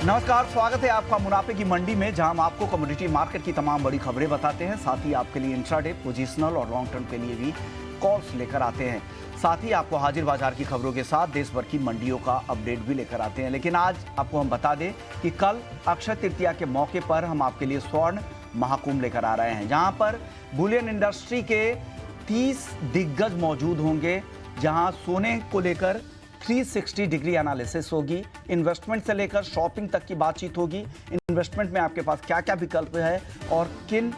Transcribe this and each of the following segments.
नमस्कार, स्वागत है आपका मुनाफे की मंडी में, जहां हम आपको कमोडिटी मार्केट की तमाम बड़ी खबरें बताते हैं। साथ ही आपके लिए इंट्राडे, पोजिशनल और लॉन्ग टर्म के लिए भी कॉल्स लेकर आते हैं। साथ ही आपको हाजिर बाजार की खबरों के साथ देश भर की मंडियों का अपडेट भी लेकर आते हैं। लेकिन आज आपको हम बता दें कि कल अक्षय तृतीया के मौके पर हम आपके लिए स्वर्ण महाकुंभ लेकर आ रहे हैं, जहां पर बुलियन इंडस्ट्री के 30 दिग्गज मौजूद होंगे, जहां सोने को लेकर 360 डिग्री एनालिसिस होगी, इन्वेस्टमेंट से लेकर शॉपिंग तक की बातचीत होगी। इन्वेस्टमेंट में आपके पास क्या क्या विकल्प है और किन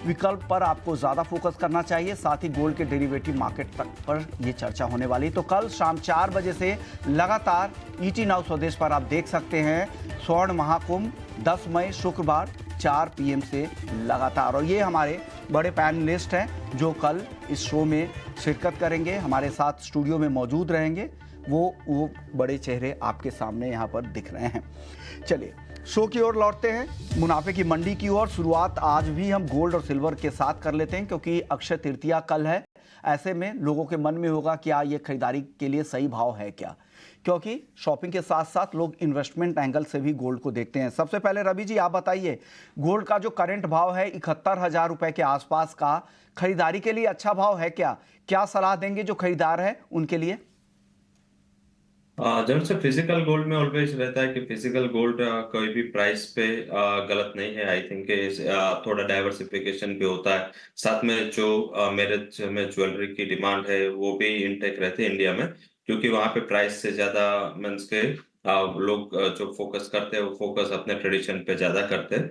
विकल्प पर आपको ज़्यादा फोकस करना चाहिए, साथ ही गोल्ड के डेरिवेटिव मार्केट तक पर ये चर्चा होने वाली। तो कल शाम 4 बजे से लगातार ईटी नाउ स्वदेश पर आप देख सकते हैं स्वर्ण महाकुंभ 10 मई शुक्रवार 4 PM से लगातार। और ये हमारे बड़े पैनलिस्ट हैं जो कल इस शो में शिरकत करेंगे, हमारे साथ स्टूडियो में मौजूद रहेंगे। वो बड़े चेहरे आपके सामने यहाँ पर दिख रहे हैं। चलिए शो की ओर लौटते हैं, मुनाफे की मंडी की ओर। शुरुआत आज भी हम गोल्ड और सिल्वर के साथ कर लेते हैं, क्योंकि अक्षय तृतीया कल है। ऐसे में लोगों के मन में होगा क्या ये खरीदारी के लिए सही भाव है क्या, क्योंकि शॉपिंग के साथ साथ लोग इन्वेस्टमेंट एंगल से भी गोल्ड को देखते हैं। सबसे पहले रवि जी आप बताइए, गोल्ड का जो करंट भाव है 71,000 रुपए के आसपास का, खरीदारी के लिए अच्छा भाव है क्या? क्या सलाह देंगे जो खरीदार है उनके लिए? जब से फिजिकल गोल्ड में ऑलवेज रहता है कि फिजिकल गोल्ड कोई भी प्राइस पे गलत नहीं है। आई थिंक थोड़ा डाइवर्सिफिकेशन भी होता है। साथ में जो मैरिज में ज्वेलरी की डिमांड है वो भी इनटेक रहती है इंडिया में, क्योंकि वहाँ पे प्राइस से ज्यादा मीन्स के लोग जो फोकस करते हैं वो फोकस अपने ट्रेडिशन पे ज्यादा करते हैं।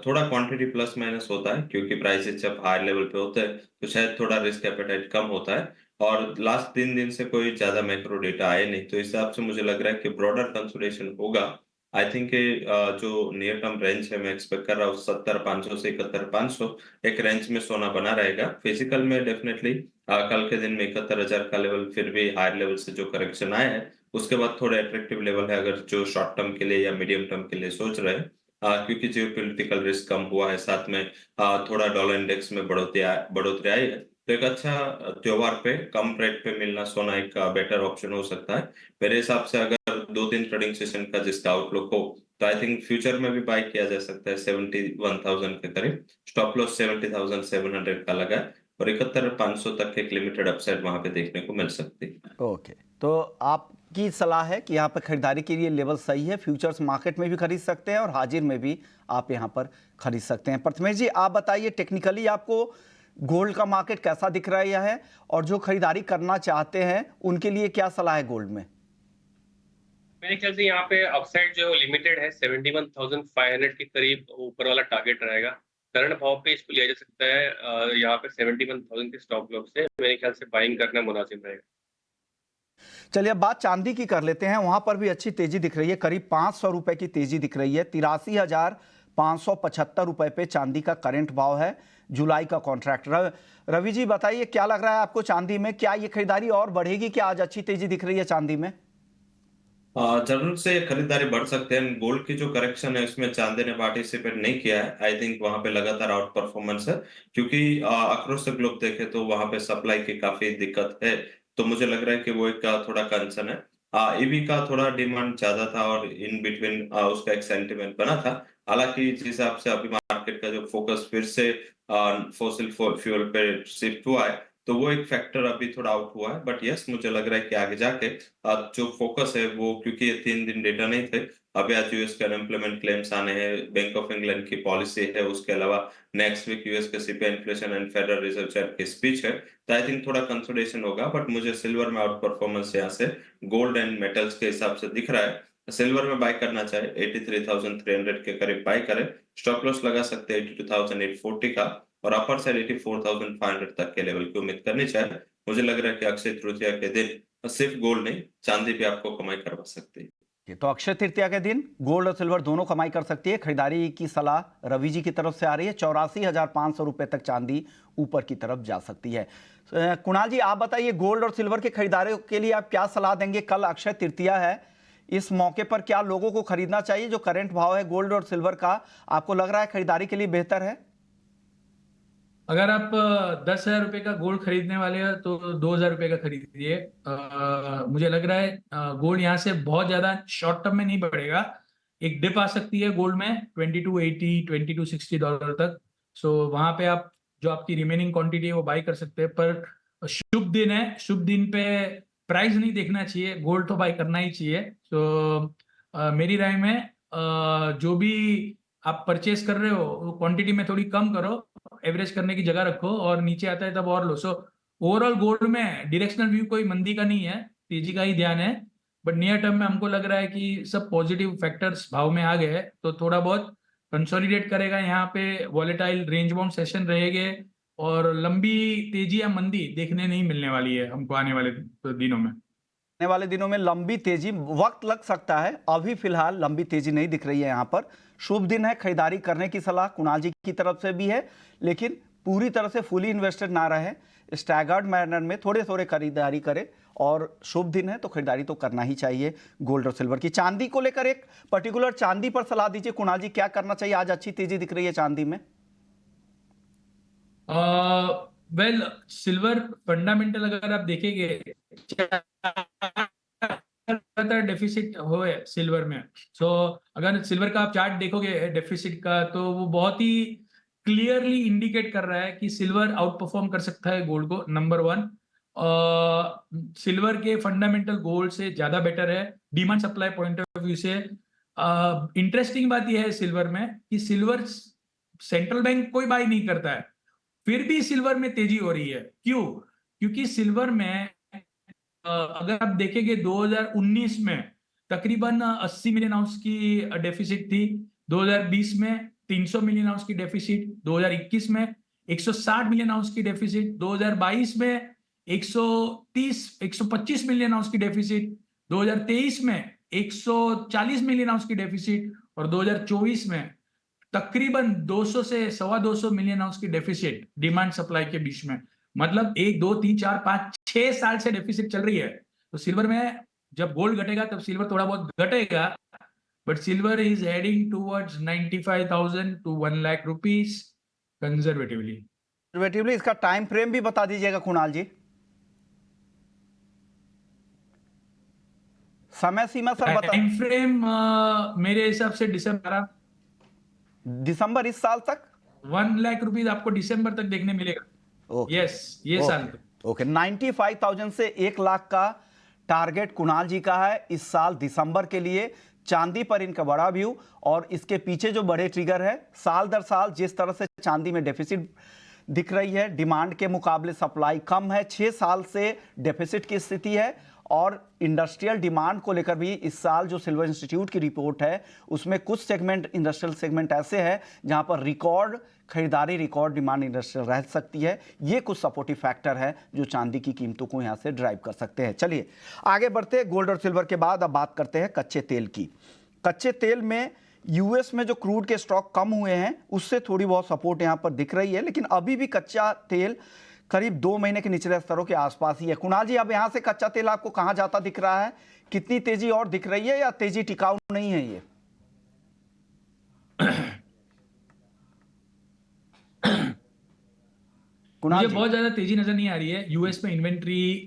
थोड़ा क्वांटिटी प्लस माइनस होता है, क्योंकि प्राइसेस जब हाई लेवल पे होते हैं तो शायद थोड़ा रिस्क एपेटाइट कम होता है। और लास्ट 3 दिन से कोई ज़्यादा मैक्रो डेटा आए नहीं, तो इस हिसाब से मुझे लग रहा है कि ब्रॉडर कंसोलिडेशन होगा। आई थिंक जो नियर टर्म रेंज है मैं एक्सपेक्ट कर रहा हूँ 70,500 से 71,500 एक रेंज में सोना बना रहेगा। फिजिकल में डेफिनेटली कल के दिन में 71,000 का लेवल फिर भी हायर लेवल से जो करेक्शन आया है, उसके बाद थोड़ा अट्रैक्टिव लेवल है अगर जो शॉर्ट टर्म के लिए या मीडियम टर्म के लिए सोच रहे हैं। क्योंकि जियोपॉलिटिकल रिस्क कम हुआ है, साथ में थोड़ा डॉलर इंडेक्स में बढ़ोतरी आई है, तो एक अच्छा त्योहार पे कम रेट पे मिलना सोना एक बेटर ऑप्शन हो सकता है। मेरे हिसाब से अगर 2-3 ट्रेडिंग सेशन का जिसका आउटलुक हो, तो आई थिंक फ्यूचर में भी बाय किया जा सकता है 71,000 के करीब। स्टॉप लॉस 70,700 का लगा है और 71,500 तक एक लिमिटेड अपसाइड वहां पे देखने को मिल सकती है। ओके, तो आपकी सलाह है कि यहाँ पर खरीदारी के लिए लेवल सही है, फ्यूचर्स मार्केट में भी खरीद सकते हैं और हाजिर में भी आप यहाँ पर खरीद सकते हैं। प्रथमेश जी आप बताइए, टेक्निकली आपको गोल्ड का मार्केट कैसा दिख रहा है और जो खरीदारी करना चाहते हैं उनके लिए क्या सलाह है गोल्ड में? मेरे ख्याल से यहाँ पे अपसाइड जो लिमिटेड है 71,500 के करीब ऊपर वाला टारगेट रहेगा। करंट भाव पे इसको लिया जा सकता है यहाँ पे 71,000 के स्टॉप लॉस से मेरे ख्याल से बाइंग करना मुनासिब रहेगा। चलिए अब बात चांदी की कर लेते हैं। वहां पर भी अच्छी तेजी दिख रही है, करीब 500 रुपए की तेजी दिख रही है। 83,575 रुपए पे चांदी का करंट भाव है, जुलाई का कॉन्ट्रैक्ट। रवि जी बताइए, क्या लग रहा है आपको चांदी में? क्या ये खरीदारी और बढ़ेगी? क्या आज अच्छी तेजी दिख रही है चांदी में? जरूर से खरीदारी बढ़ सकते हैं। गोल्ड की जो करेक्शन है उसमें चांदी ने पार्टिसिपेट नहीं किया है। आई थिंक वहां पे लगातार आउट परफॉर्मेंस है, क्योंकि अक्रॉस द ग्लोब देखे तो वहां पे सप्लाई की काफी दिक्कत है। तो मुझे लग रहा है कि वो एक थोड़ा कंसर्न है। ईवी का थोड़ा डिमांड ज्यादा था और इन बिटवीन उसका एक सेंटिमेंट बना था। हालांकि जिस हिसाब से अभी मार्केट का जो फोकस फिर से फॉसिल फ्यूल पे शिफ्ट हुआ है, तो वो एक फैक्टर अभी थोड़ा आउट हुआ है। बट यस, मुझे लग रहा है कि आगे जाके जो फोकस है वो, क्योंकि ये 3 दिन डेटा नहीं थे, अभी आज यूएस के अनएम्प्लॉयमेंट क्लेम्स आने हैं, बैंक ऑफ इंग्लैंड की पॉलिसी है, उसके अलावा नेक्स्ट वीक यूएस के CPI inflation and federal reserve chair की स्पीच है। तो आई थिंक थोड़ा कंसोलिडेशन होगा। बट मुझे सिल्वर में आउट परफॉर्मेंस यहाँ से गोल्ड एंड मेटल्स के हिसाब से दिख रहा है। सिल्वर में बाय करना चाहे 83,300 के करीब बाय करें। स्टॉप लॉस लगा सकते हैं 82,840 का, और अपर साइड 84,500 तक के लेवल की उम्मीद करनी चाहिए। मुझे लग रहा है कि अक्षय तृतीया के दिन सिर्फ गोल्ड नहीं, चांदी भी आपको कमाई करवा सकती है। तो अक्षय तृतीया के दिन गोल्ड और सिल्वर दोनों कमाई कर सकती है। खरीदारी की सलाह रवि जी की तरफ से आ रही है। 84,500 रुपए तक चांदी ऊपर की तरफ जा सकती है। कुणाल जी आप बताइए, गोल्ड और सिल्वर के खरीदारों के लिए आप क्या सलाह देंगे? कल अक्षय तृतीया है, इस मौके पर क्या लोगों को खरीदना चाहिए? जो करंट भाव है गोल्ड और सिल्वर का, आपको लग रहा है खरीदारी के लिए बेहतर है? अगर आप 10,000 रुपये का गोल्ड खरीदने वाले हो तो 2,000 रुपये का खरीदिए। मुझे लग रहा है गोल्ड यहाँ से बहुत ज्यादा शॉर्ट टर्म में नहीं बढ़ेगा, एक डिप आ सकती है गोल्ड में 2280 2260 डॉलर तक। सो वहां पे आप जो आपकी रिमेनिंग क्वांटिटी है वो बाई कर सकते हैं। पर शुभ दिन है, शुभ दिन पे प्राइस नहीं देखना चाहिए, गोल्ड तो बाई करना ही चाहिए। सो मेरी राय में जो भी आप परचेस कर रहे हो वो क्वांटिटी में थोड़ी कम करो, एवरेज करने की जगह रखो, और नीचे आता है तब और लो। सो ओवरऑल गोल्ड में डायरेक्शनल व्यू कोई मंदी का नहीं है, तेजी का ही ध्यान है। बट नियर टर्म में हमको लग रहा है कि सब पॉजिटिव फैक्टर्स भाव में आ गए हैं, तो थोड़ा बहुत कंसोलिडेट करेगा यहाँ पे, वॉलेटाइल रेंज बाउंड सेशन रहेंगे, और लंबी तेजी या मंदी देखने नहीं मिलने वाली है हमको आने वाले दिनों में। आने वाले दिनों में लंबी तेजी, वक्त लग सकता है, अभी फिलहाल लंबी तेजी नहीं दिख रही है यहाँ पर। शुभ दिन है, खरीदारी करने की सलाह कुणाल जी की तरफ से भी है, लेकिन पूरी तरह से फुली इन्वेस्टेड ना रहे, स्टैगर्ड मैनर में थोड़े थोड़े खरीदारी करें। और शुभ दिन है तो खरीदारी तो करना ही चाहिए गोल्ड और सिल्वर की। चांदी को लेकर एक पर्टिकुलर चांदी पर सलाह दीजिए कुणाल जी, क्या करना चाहिए? आज अच्छी तेजी दिख रही है चांदी में। वेल सिल्वर फंडामेंटल अगर आप देखेंगे डेफिसिट हो है सिल्वर में। सो अगर सिल्वर का आप चार्ट देखोगे डेफिसिट का, तो वो बहुत ही क्लियरली इंडिकेट कर रहा है कि सिल्वर आउट परफॉर्म कर सकता है गोल्ड को। नंबर वन, सिल्वर के फंडामेंटल गोल्ड से ज्यादा बेटर है demand supply point of view से। इंटरेस्टिंग बात यह है सिल्वर में कि सिल्वर सेंट्रल बैंक कोई बाई नहीं करता है, फिर भी सिल्वर में तेजी हो रही है। क्यों? क्योंकि सिल्वर में अगर आप देखेंगे 2019 में तकरीबन 80 मिलियन आउंस की डेफिसिट थी, 2020 में 300 मिलियन आउंस की डेफिसिट, 2021 में 160 मिलियन आउंस की डेफिसिट, 2022 में 125 मिलियन आउंस की डेफिसिट, 2023 में 140 मिलियन आउंस की डेफिसिट, और 2024 में तकरीबन 200 से 250 मिलियन आउंस की डेफिसिट डिमांड सप्लाई के बीच में। मतलब 1 2 3 4 5 6 साल से डेफिसिट चल रही है। तो सिल्वर में जब गोल्ड घटेगा तब सिल्वर थोड़ा बहुत घटेगा, but silver is heading towards 95,000 to 1 lakh rupees conservatively. इसका टाइम फ्रेम भी बता दीजिएगा कुणाल जी, समय सीमा सर बता। टाइम फ्रेम मेरे हिसाब से दिसंबर इस साल तक 1 लाख रुपीस आपको दिसंबर तक देखने मिलेगा। यस, ये साल ओके 95,000 से 1 लाख का टारगेट कुणाल जी का है इस साल दिसंबर के लिए। चांदी पर इनका बड़ा व्यू, और इसके पीछे जो बड़े ट्रिगर है, साल दर साल जिस तरह से चांदी में डेफिसिट दिख रही है, डिमांड के मुकाबले सप्लाई कम है, 6 साल से डेफिसिट की स्थिति है। और इंडस्ट्रियल डिमांड को लेकर भी इस साल जो सिल्वर इंस्टीट्यूट की रिपोर्ट है उसमें कुछ सेगमेंट, इंडस्ट्रियल सेगमेंट ऐसे हैं जहां पर रिकॉर्ड खरीदारी, रिकॉर्ड डिमांड इंडस्ट्रियल रह सकती है। ये कुछ सपोर्टिव फैक्टर है जो चांदी की कीमतों को यहां से ड्राइव कर सकते हैं। चलिए आगे बढ़ते हैं। गोल्ड और सिल्वर के बाद अब बात करते हैं कच्चे तेल की। कच्चे तेल में यूएस में जो क्रूड के स्टॉक कम हुए हैं उससे थोड़ी बहुत सपोर्ट यहां पर दिख रही है, लेकिन अभी भी कच्चा तेल करीब 2 महीने के निचले स्तरों के आसपास ही है। कुणाल जी, अब यहां से कच्चा तेल आपको कहां जाता दिख रहा है? कितनी तेजी और दिख रही है, या तेजी टिकाऊ नहीं है ये? मुझे बहुत ज्यादा तेजी नजर नहीं आ रही है। यूएस में इन्वेंट्री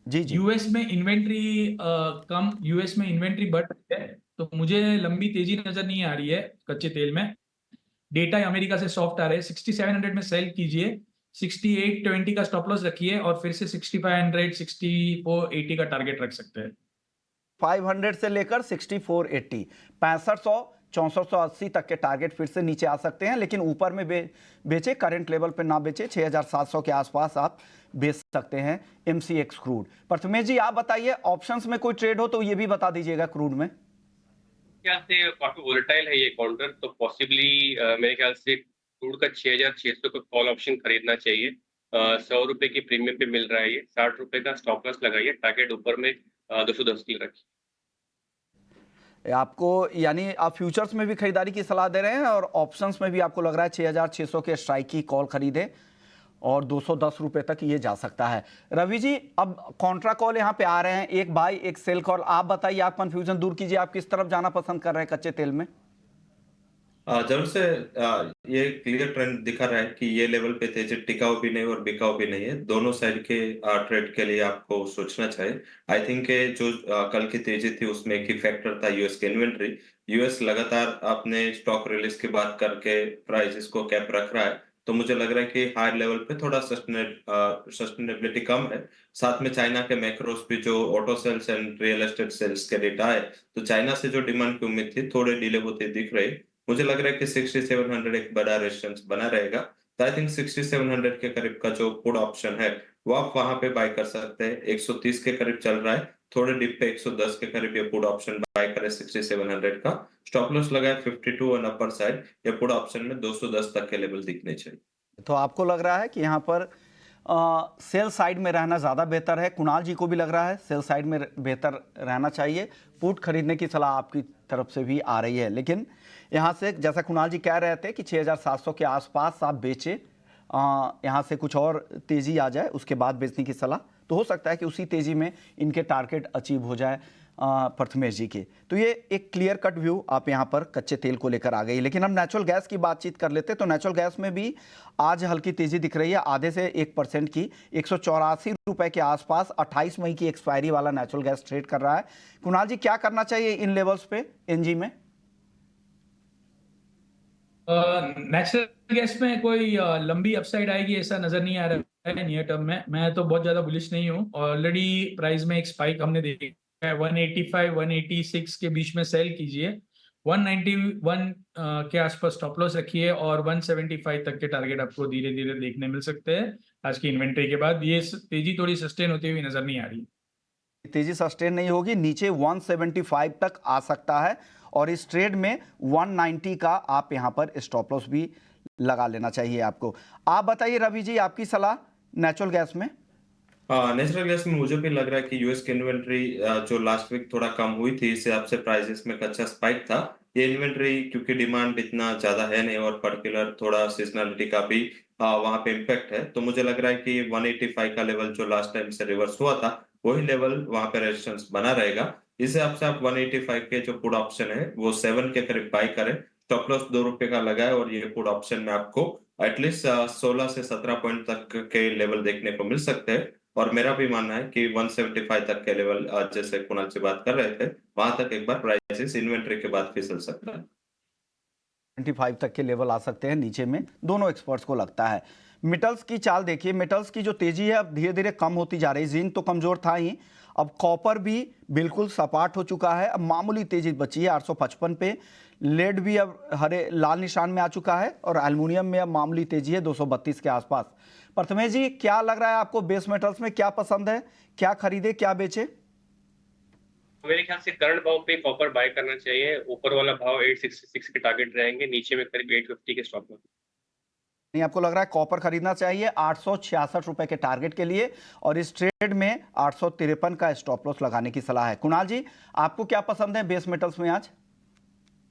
यूएस में इन्वेंट्री कम, यूएस में इन्वेंट्री बढ़ रही है, तो मुझे लंबी तेजी नजर नहीं आ रही है कच्चे तेल में। डेटा अमेरिका से सॉफ्ट आ रहे हैं। 6700 में सेल कीजिए, 6820 का स्टॉप लॉस रखिए, और फिर से 6500 6480 का टारगेट रख सकते हैं। 500 से लेकर 6480, 6500 6480 तक के टारगेट फिर से नीचे आ सकते हैं, लेकिन ऊपर में बेचे, करंट लेवल पे ना बेचे, 6700 के आसपास आप बेच सकते हैं MCX क्रूड। प्रथमेश जी आप बताइए, ऑप्शंस में कोई ट्रेड हो तो ये भी बता दीजिएगा क्रूड में। ख्याल से काफी वोलेटाइल है ये काउंटर, तो पॉसिबली मेरे ख्याल से क्रूड का 6600 का कॉल ऑप्शन खरीदना चाहिए। 100 रुपए की प्रीमियम पे मिल रहा है ये। 60 रुपए का स्टॉप लॉस लगाइए, टारगेट ऊपर में 210 की रखिए। आपको यानी आप फ्यूचर्स में भी खरीदारी की सलाह दे रहे हैं, और ऑप्शंस में भी आपको लग रहा है 6600 के स्ट्राइक की कॉल खरीदे और 210 रुपए तक ये जा सकता है। रवि जी, अब कॉन्ट्रा कॉल यहाँ पे आ रहे हैं, एक बाई एक सेल कॉल। आप बताइए, आप कंफ्यूजन दूर कीजिए, आप किस तरफ जाना पसंद कर रहे हैं कच्चे तेल में? जरूर से ये क्लियर ट्रेंड दिखा रहा है कि ये लेवल पे तेजी टिकाऊ भी नहीं और बिकाऊ भी नहीं है। दोनों साइड के ट्रेड के लिए आपको सोचना चाहिए। आई थिंक जो कल की तेजी थी उसमें एक ही फैक्टर था यूएस की इन्वेंट्री। यूएस लगातार अपने स्टॉक रिलीज की बात करके प्राइसेस को कैप रख रहा है, तो मुझे लग रहा है कि हायर लेवल पे थोड़ा सस्टेनेबिलिटी कम है। साथ में चाइना के मैक्रोस भी जो auto sales and real estate sales के डेटा है, तो चाइना से जो डिमांड की उम्मीद थी थोड़े डिले होते दिख रही। मुझे लग रहा है कि 6700 एक बड़ा रेजिस्टेंस बना रहेगा। तो आई थिंक 6700 के करीब का जो पुट ऑप्शन है वो आप वहां पे बाय कर सकते हैं। 130 के करीब चल रहा है, थोड़े डिप पे 110 के करीब ये पुट ऑप्शन बाय करें 6700 का। स्टॉप लॉस लगाए 52 और अपर साइड। ये पुट ऑप्शन में 210 तक के लेवल दिखने चाहिए। तो आपको लग रहा है कि यहाँ पर सेल साइड में रहना ज़्यादा बेहतर है। कुणाल जी को भी लग रहा है सेल साइड में बेहतर रहना चाहिए। पुट खरीदने की सलाह आपकी तरफ से भी आ रही है, लेकिन यहाँ से जैसा कुणाल जी कह रहे थे कि 6700 के आसपास आप बेचें, यहाँ से कुछ और तेज़ी आ जाए उसके बाद बेचने की सलाह, तो हो सकता है कि उसी तेज़ी में इनके टारगेट अचीव हो जाए प्रथमेश जी के। तो ये एक क्लियर कट व्यू आप यहाँ पर कच्चे तेल को लेकर आ गई। लेकिन हम नेचुरल गैस की बातचीत कर लेते हैं, तो नेचुरल गैस में भी आज हल्की तेज़ी दिख रही है, आधे से 1% की। 184 रुपए के आसपास 28 मई की एक्सपायरी वाला नेचुरल गैस ट्रेड कर रहा है। कुणाल जी, क्या करना चाहिए इन लेवल्स पे एनजी में? नेचुरल गैस में कोई लंबी अपसाइड आएगी ऐसा नजर नहीं आ रहा है नियर टर्म में। मैं तो बहुत ज्यादा बुलिश नहीं हूँ। ऑलरेडी प्राइस में एक स्पाइक हमने देखा है, 185 186 के बीच में सेल कीजिए, 191 के आसपास स्टॉप लॉस रखिए और 175 तक के टारगेट आपको धीरे धीरे देखने मिल सकते हैं। आज की इन्वेंट्री के बाद ये तेजी थोड़ी सस्टेन होती हुई नजर नहीं आ रही। तेजी सस्टेन नहीं होगी, नीचे 175 तक आ सकता है और इस ट्रेड में 190 का आप यहां पर स्टॉप लॉस भी लगा लेना चाहिए आपको। आप बताइए रवि जी, आपकी सलाह नेचुरल गैस में? नेचुरल गैस में मुझे भी लग रहा है कि यूएस की इन्वेंट्री जो लास्ट वीक थोड़ा कम हुई थी, इस हिसाब से प्राइसेस में एक अच्छा स्पाइक था। ये इन्वेंट्री क्योंकि डिमांड इतना ज्यादा है नहीं और पर्टिकुलर थोड़ा सीजनलिटी का भी वहां पे इम्पैक्ट है, तो मुझे लग रहा है कि 185 का लेवल जो लास्ट टाइम से रिवर्स हुआ था वही लेवल वहां पे रेजिस्टेंस बना रहेगा। इस हिसाब से आप 185 के जो पुट ऑप्शन है वो 7 के करीब बाय करें। स्टॉप लॉस 2 रुपए का लगाए और ये पुट ऑप्शन में आपको एटलीस्ट 16 से 17 पॉइंट तक के लेवल देखने को मिल सकते हैं। और मेरा भी मानना है कि 175 तक के लेवल जैसे कुणाल से बात कर रहे थे वहां तक एक बार प्राइसेस इन्वेंट्री के बाद फिसल सकता है। 25 तक के लेवल आ सकते हैं नीचे में, दोनों एक्सपर्ट्स को लगता है। मेटल्स की चाल देखिए, मेटल्स की जो तेजी है अब धीरे धीरे कम होती जा रही है। जिंक तो कमजोर था ही, अब कॉपर भी बिल्कुल सपाट हो चुका है, अब मामूली तेजी बची है 855 पे। लेड भी अब हरे लाल निशान में आ चुका है और एल्युमिनियम में अब मामूली तेजी है 232 के आसपास। प्रथमेश जी, क्या लग रहा है आपको बेस मेटल्स में क्या पसंद है, क्या खरीदे क्या बेचे? मेरे ख्याल से करंट भाव पे कॉपर बाय करना चाहिए। ऊपर वाला भाव 866 के टारगेट रहेंगे, नीचे में करीब 850 के स्टॉप लॉस। नहीं, आपको लग रहा है कॉपर खरीदना चाहिए 866 रुपए के टारगेट के लिए और इस ट्रेड में 853 का स्टॉप लॉस लगाने की सलाह है। कुणाल जी, आपको क्या पसंद है बेस मेटल्स में आज?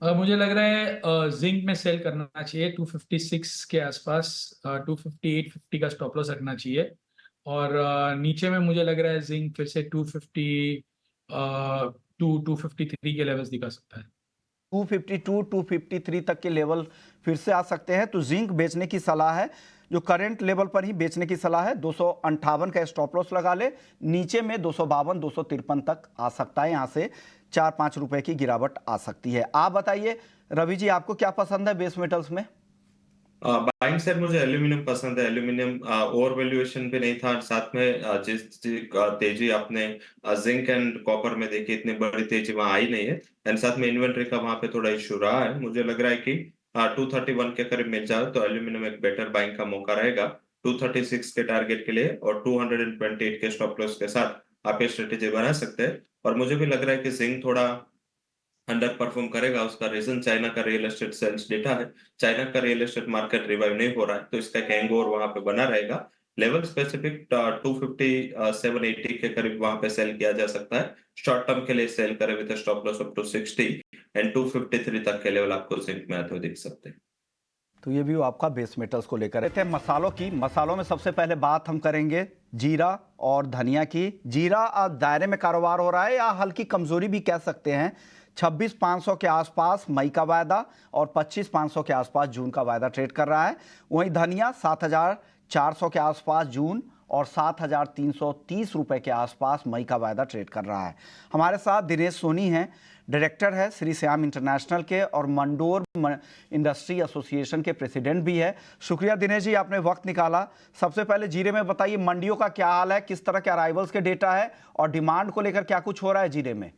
मुझे लग रहा है जिंक में सेल करना चाहिए 256 के आसपास, 258 का स्टॉप लॉस रखना चाहिए। और नीचे में मुझे लग रहा है जिंक फिर से 253 के लेवल्स दिखा सकता है। 252 253 तक के लेवल फिर से आ सकते हैं, तो जिंक बेचने की सलाह है। जो करंट लेवल पर ही बेचने की सलाह है, 258 का स्टॉप लॉस लगा ले। नीचे में 252 253 तक आ सकता है, यहाँ से 4-5 रुपए की गिरावट आ सकती है। आप बताइए रवि जी, आपको क्या पसंद है बेस मेटल्स में? बाइंग साइड मुझे एल्यूमिनियम पसंद है। एल्यूमिनियम ओवर वैल्यूएशन भी नहीं था, साथ में जिस तेजी आपने जिंक एंड कॉपर में देखी इतनी बड़ी तेजी वहां आई नहीं है। एंड साथ में इन्वेंट्री का वहां पे थोड़ा इशू रहा है। मुझे लग रहा है कि 231 के करीब मिल जाए तो एल्यूमिनियम एक बेटर बाइंग का मौका रहेगा 236 के टारगेट के लिए, और 228 के स्टॉप लॉस के साथ आप ये स्ट्रेटेजी बना सकते हैं। और मुझे भी लग रहा है कि जिंक थोड़ा अंडर परफॉर्म करेगा। उसका रीजन चाइना का रियल एस्टेट सेल्स डेटा है। चाइना का रियल एस्टेट मार्केट रिवाइव नहीं हो रहा है, तो इसका एक हैंगओवर वहां पे बना रहेगा। लेवल स्पेसिफिक 25780 के करीब वहां पे सेल किया जा सकता है। शॉर्ट टर्म के लिए सेल करें with stop loss up to 60 and 253 तक के लेवल आपको जिंक में आते हुए दिख सकते हैं। तो ये भी वो आपका बेस मेटल्स को लेकर है। मसालों की, मसालों में सबसे पहले बात हम करेंगे जीरा और धनिया की। जीरा दायरे में कारोबार हो रहा है या हल्की कमजोरी भी कह सकते हैं। 26,500 के आसपास मई का वायदा और 25,500 के आसपास जून का वायदा ट्रेड कर रहा है। वहीं धनिया 7,400 के आसपास जून और 7,330 रुपए के आसपास मई का वायदा ट्रेड कर रहा है। हमारे साथ दिनेश सोनी हैं, डायरेक्टर है श्री श्याम इंटरनेशनल के और मंडोर इंडस्ट्री एसोसिएशन के प्रेसिडेंट भी है। शुक्रिया दिनेश जी, आपने वक्त निकाला। सबसे पहले जीरे में बताइए, मंडियों का क्या हाल है, किस तरह के अराइवल्स के डेटा है और डिमांड को लेकर क्या कुछ हो रहा है जीरे में?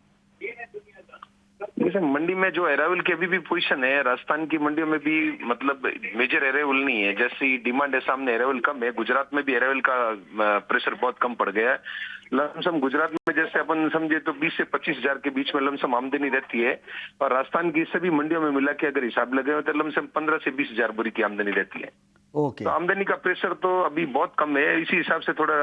जैसे मंडी में जो अराइवल की अभी भी पोजीशन है, राजस्थान की मंडियों में भी मतलब मेजर अराइवल नहीं है। जैसी डिमांड है सामने अराइवल कम है। गुजरात में भी अराइवल का प्रेशर बहुत कम पड़ गया है। लमसम गुजरात में जैसे अपन समझे तो 20 से 25 हजार के बीच में लमसम आमदनी रहती है और राजस्थान की सभी मंडियों में मिला के अगर हिसाब लगे तो लमसम 15 से 20 हजार बोरी की आमदनी रहती है। ओके। तो आमदनी का प्रेशर तो अभी बहुत कम है। इसी हिसाब से थोड़ा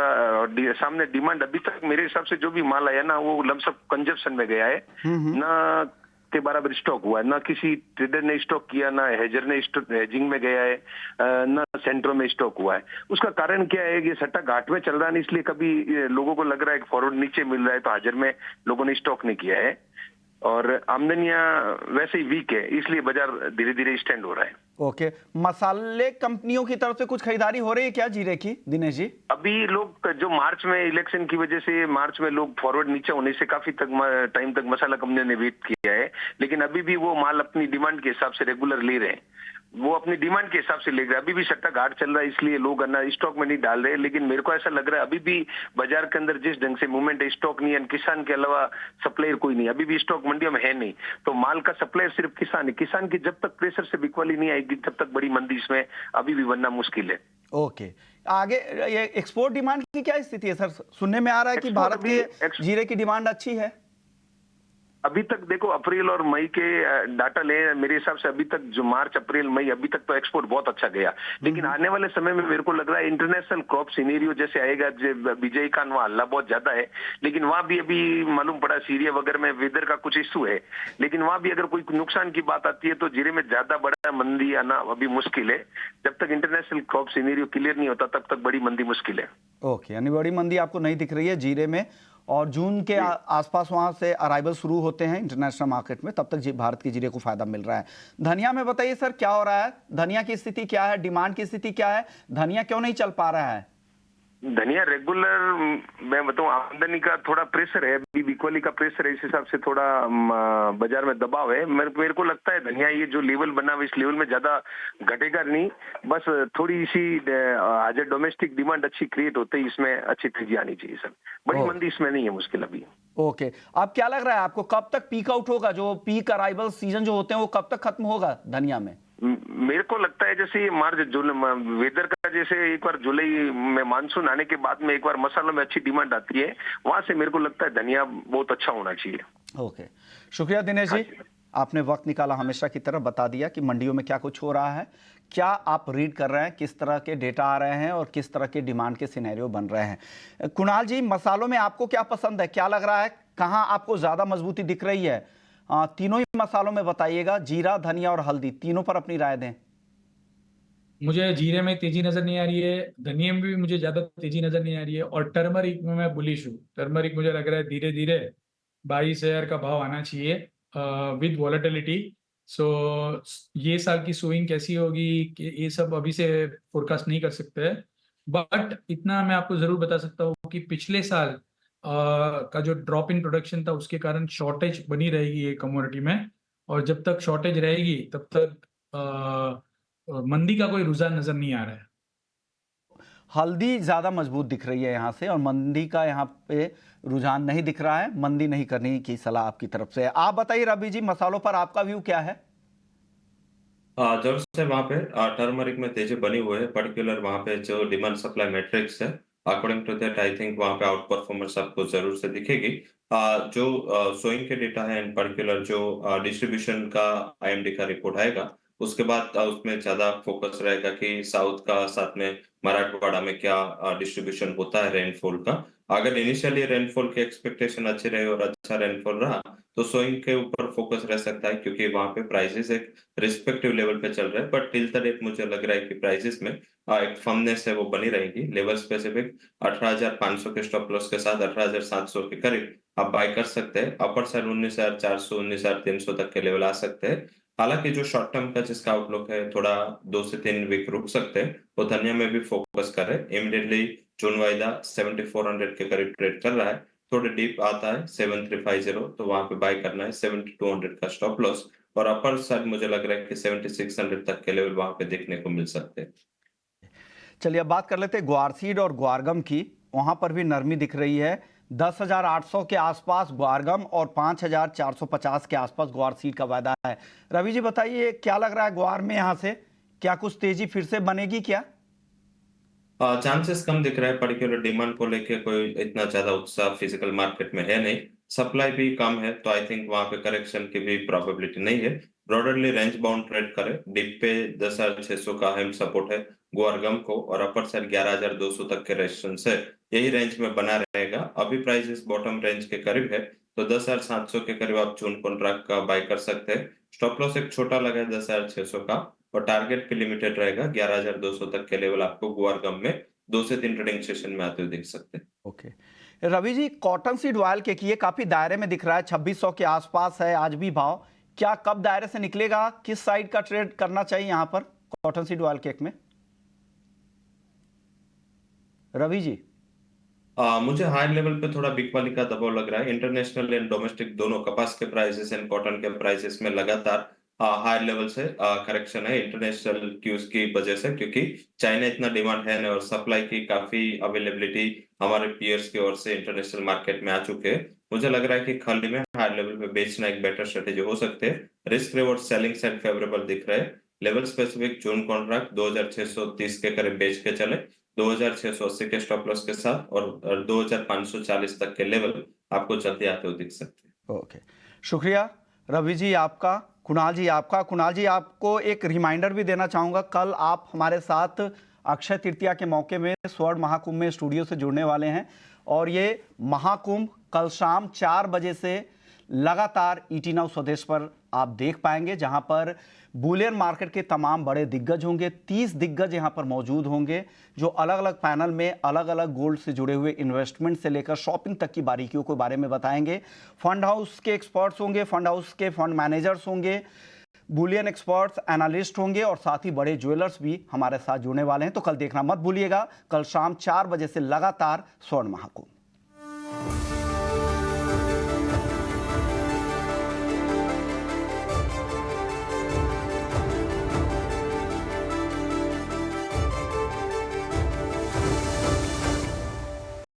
सामने डिमांड अभी तक मेरे हिसाब से जो भी माल आया ना वो लमसम कंजप्शन में गया है, ना के बराबर स्टॉक हुआ है। ना किसी ट्रेडर ने स्टॉक किया, ना हेजर ने हेजिंग में गया है, ना सेंटरों में स्टॉक हुआ है। उसका कारण क्या है कि सट्टा घाट में चल रहा है, इसलिए कभी लोगों को लग रहा है कि फॉरवर्ड नीचे मिल रहा है तो हाजिर में लोगों ने स्टॉक नहीं किया है और आमदनियां वैसे ही वीक है, इसलिए बाजार धीरे धीरे स्टैंड हो रहा है। ओके। मसाले कंपनियों की तरफ से कुछ खरीदारी हो रही है क्या जीरे की दिनेश जी? अभी लोग जो मार्च में इलेक्शन की वजह से मार्च में लोग फॉरवर्ड नीचे होने से काफी टाइम तक मसाला कंपनियों ने वेट किया है, लेकिन अभी भी वो माल अपनी डिमांड के हिसाब से रेगुलर ले रहे हैं। वो अपनी डिमांड के हिसाब से ले रहे हैं। अभी भी सट्टा घाट चल रहा है, इसलिए लोग स्टॉक में नहीं डाल रहे। लेकिन मेरे को ऐसा लग रहा है अभी भी बाजार के अंदर जिस ढंग से मूवमेंट है, स्टॉक नहीं है, किसान के अलावा सप्लायर कोई नहीं, अभी भी स्टॉक मंडियों में है नहीं। तो माल का सप्लायर सिर्फ किसान है। किसान की जब तक प्रेशर से बिकवाली नहीं आएगी तब तक बड़ी मंदी इसमें अभी भी बनना मुश्किल है। ओके। आगे ये एक्सपोर्ट डिमांड की क्या स्थिति है सर? सुनने में आ रहा है कि भारत के जीरे की डिमांड अच्छी है। अभी तक देखो अप्रैल और मई के डाटा ले, मेरे हिसाब से अभी तक जो मार्च अप्रैल मई अभी तक तो एक्सपोर्ट बहुत अच्छा गया। लेकिन आने वाले समय में मेरे को लग रहा है इंटरनेशनल क्रॉप सिनेरियो जैसे आएगा, विजय का वहाँ हल्ला बहुत ज्यादा है, लेकिन वहाँ भी अभी मालूम पड़ा सीरिया वगैरह में वेदर का कुछ इशू है। लेकिन वहाँ भी अगर कोई नुकसान की बात आती है तो जीरे में ज्यादा बड़ा मंदी आना अभी मुश्किल है। जब तक इंटरनेशनल क्रॉप सिनेरियो क्लियर नहीं होता तब तक बड़ी मंदी मुश्किल है। ओके, यानी बड़ी मंदी आपको नहीं दिख रही है जीरे में, और जून के आसपास वहां से अराइवल शुरू होते हैं इंटरनेशनल मार्केट में, तब तक भारत की जीरे को फायदा मिल रहा है। धनिया में बताइए सर क्या हो रहा है? धनिया की स्थिति क्या है, डिमांड की स्थिति क्या है, धनिया क्यों नहीं चल पा रहा है? धनिया रेगुलर मैं बताऊं आमदनी का थोड़ा प्रेशर है, अभी बिकवाली का प्रेशर है, इस हिसाब से थोड़ा बाजार में दबाव है। मेरे को लगता है धनिया ये जो लेवल बना हुआ इस लेवल में ज्यादा घटेगा नहीं, बस थोड़ी सी आज डोमेस्टिक डिमांड अच्छी क्रिएट होते ही इसमें अच्छी तेजी आनी चाहिए सर। बड़ी मंदी इसमें नहीं है, मुश्किल अभी। ओके। अब क्या लग रहा है आपको, कब तक पीक आउट होगा? जो पीक अराइवल सीजन जो होते हैं वो कब तक खत्म होगा धनिया में? मेरे को लगता है जैसे मार्च जुलाई वेदर का, जैसे एक बार जुलाई में मानसून आने के बाद में एक बार मसालों में अच्छी डिमांड आती है, वहां से मेरे को लगता है धनिया बहुत अच्छा होना चाहिए। ओके, शुक्रिया दिनेश जी, आपने वक्त निकाला, हमेशा की तरह बता दिया कि मंडियों में क्या कुछ हो रहा है, क्या आप रीड कर रहे हैं, किस तरह के डेटा आ रहे हैं और किस तरह के डिमांड के सिनेरियो बन रहे हैं। कुणाल जी, मसालों में आपको क्या पसंद है, क्या लग रहा है, कहाँ आपको ज्यादा मजबूती दिख रही है? तीनों ही मसालों में बताइएगा, जीरा, धनिया और हल्दी, तीनों पर अपनी राय दें। मुझे जीरे में तेजी नजर नहीं आ रही है, धनिया में भी मुझे ज्यादा तेजी नजर नहीं आ रही है, और टर्मरिक में मैं बुलिश हूँ। टर्मरिक मुझे लग रहा है धीरे धीरे 22,000 का भाव आना चाहिए विद वॉलेटिलिटी। सो ये साल की सोइंग कैसी होगी कि ये सब अभी से फोरकास्ट नहीं कर सकते, बट इतना मैं आपको जरूर बता सकता हूँ कि पिछले साल का जो ड्रॉप इन प्रोडक्शन था उसके कारण शॉर्टेज बनी रहेगी ये कमोडिटी में, और जब तक शॉर्टेज रहेगी तब तक मंदी का कोई रुझान नजर नहीं आ रहा है। हल्दी ज्यादा मजबूत दिख रही है यहाँ से, और मंदी का यहाँ पे रुझान नहीं दिख रहा है। मंदी नहीं करने की सलाह आपकी तरफ से है। आप बताइए रवि जी, मसालों पर आपका व्यू क्या है? जब से वहां पे टर्मरिक में तेजी बनी हुई है, पर्टिकुलर वहां पे जो डिमांड सप्लाई मैट्रिक्स है, according to that I think वहां पे आउट परफॉर्मेंस आपको जरूर से दिखेगी। जो सोइंग के डेटा है, इन पर्टिकुलर जो डिस्ट्रीब्यूशन का आईएमडी का रिपोर्ट आएगा, उसके बाद उसमें ज्यादा फोकस रहेगा कि साउथ का साथ में मराठवाड़ा में क्या डिस्ट्रीब्यूशन होता है रेनफॉल का। अगर इनिशियली रेनफॉल की एक्सपेक्टेशन अच्छी रहे और अच्छा रेनफॉल रहा तो सोइंग के ऊपर फोकस रह सकता है क्योंकि वहां पे प्राइसेस एक रिस्पेक्टिव लेवल पे चल रहे हैं, बट टिल द डेट मुझे लग रहा है कि प्राइसेस में एक फर्मनेस है वो बनी रहेगी। लेवल स्पेसिफिक 18,500 के स्टॉप लॉस के साथ 18,700 के करीब आप बाय कर सकते हैं। अपर साइड 19,400 19,300 तक के लेवल आ सकते हैं। हालांकि जो शॉर्ट टर्म का जिसका आउटलुक है थोड़ा 2 से 3 वीक रुक सकते हैं, वो धनिया में भी फोकस कर रहे हैं। इमीडिएटली जून वायदा 7400 के करीब ट्रेड कर रहा है, थोड़े डीप आता है 7350, तो वहां पे बाय करना है। 7200 का स्टॉप लॉस और अपर साइड मुझे लग रहा है कि 7600 तक के लेवल वहां पे देखने को मिल सकते हैं। चलिए अब बात कर लेते हैं ग्वार सीड और ग्वारगम की। वहां पर भी नरमी दिख रही है। 10,800 के आसपास ग्वारगम और 5,450 के आसपास ग्वार सीड का वायदा है। रवि जी बताइए क्या लग रहा है ग्वार में, यहाँ से क्या कुछ तेजी फिर से बनेगी क्या? चांसेस कम दिख रहा है, पर्टिकुलर डिमांड को लेके कोई इतना ज्यादा उत्साह फिजिकल मार्केट में है नहीं। सप्लाई भी कम है, तो आई थिंक वहां पे करेक्शन की भी प्रोबेबिलिटी नहीं है। ब्रॉडरली रेंज बाउंड ट्रेड करे। डिप पे 10,600 का अहम सपोर्ट है ग्वारगम को, और अपर साइड 11,200 तक के रेजिस्टेंस है। यही रेंज में बना रहेगा। अभी प्राइसेस बॉटम रेंज के करीब है, तो 10,700 के करीब आप जून कॉन्ट्रैक्ट का बाय कर सकते हैं। स्टॉप लॉस एक छोटा लगा है 10,600 का, और टारगेट पे लिमिटेड रहेगा 11,200 तक के लेवल आपको ग्वारगम में 2 से 3 ट्रेडिंग सेशन में आते हुए दिख सकते हैं। Okay Ravi ji, cotton seed oil के किए काफी दायरे में दिख रहा है, 2600 के आसपास है आज भी भाव। क्या कब दायरे से निकलेगा, किस साइड का ट्रेड करना चाहिए यहाँ पर कॉटन सीड ऑयल केक में? रवि जी मुझे हाई लेवल पे थोड़ा बिग वाली का दबाव लग रहा है। इंटरनेशनल एंड डोमेस्टिक दोनों कपास के प्राइसेस एंड कॉटन के प्राइसेस में लगातार हाई लेवल से करेक्शन है इंटरनेशनल क्यूज की वजह से, क्योंकि चाइना इतना डिमांड है नहीं और सप्लाई की काफी अवेलेबिलिटी हमारे पीयर्स की ओर से इंटरनेशनल मार्केट में आ चुके हैं। मुझे लग रहा है कि खाली में हाई लेवल पे बेचना एक बेटर स्ट्रेटेजी हो सकते हैं। Risk reward selling side favourable दिख रहे हैं। लेवल स्पेसिफिक जून कॉन्ट्रैक्ट 2,630 के करीब बेच के चले, 2,680 के स्टॉप लॉस के साथ, और 2,540 तक के लेवल आपको जल्दी आते हुए दिख सकते हैं। ओके, शुक्रिया रवि जी आपका। कुणाल जी आपका। कुणाल जी, आपको एक रिमाइंडर भी देना चाहूँगा, कल आप हमारे साथ अक्षय तृतीया के मौके में स्वर्ण महाकुंभ में स्टूडियो से जुड़ने वाले हैं, और ये महाकुंभ कल शाम 4 बजे से लगातार ईटी नाउ स्वदेश पर आप देख पाएंगे, जहां पर बुलियन मार्केट के तमाम बड़े दिग्गज होंगे। 30 दिग्गज यहां पर मौजूद होंगे, जो अलग अलग पैनल में अलग अलग गोल्ड से जुड़े हुए इन्वेस्टमेंट से लेकर शॉपिंग तक की बारीकियों के बारे में बताएंगे। फंड हाउस के एक्सपर्ट्स होंगे, फंड हाउस के फंड मैनेजर्स होंगे, बुलियन एक्सपर्ट्स, एनालिस्ट होंगे, और साथ ही बड़े ज्वेलर्स भी हमारे साथ जुड़ने वाले हैं। तो कल देखना मत भूलिएगा, कल शाम 4 बजे से लगातार स्वर्ण महाकुंभ।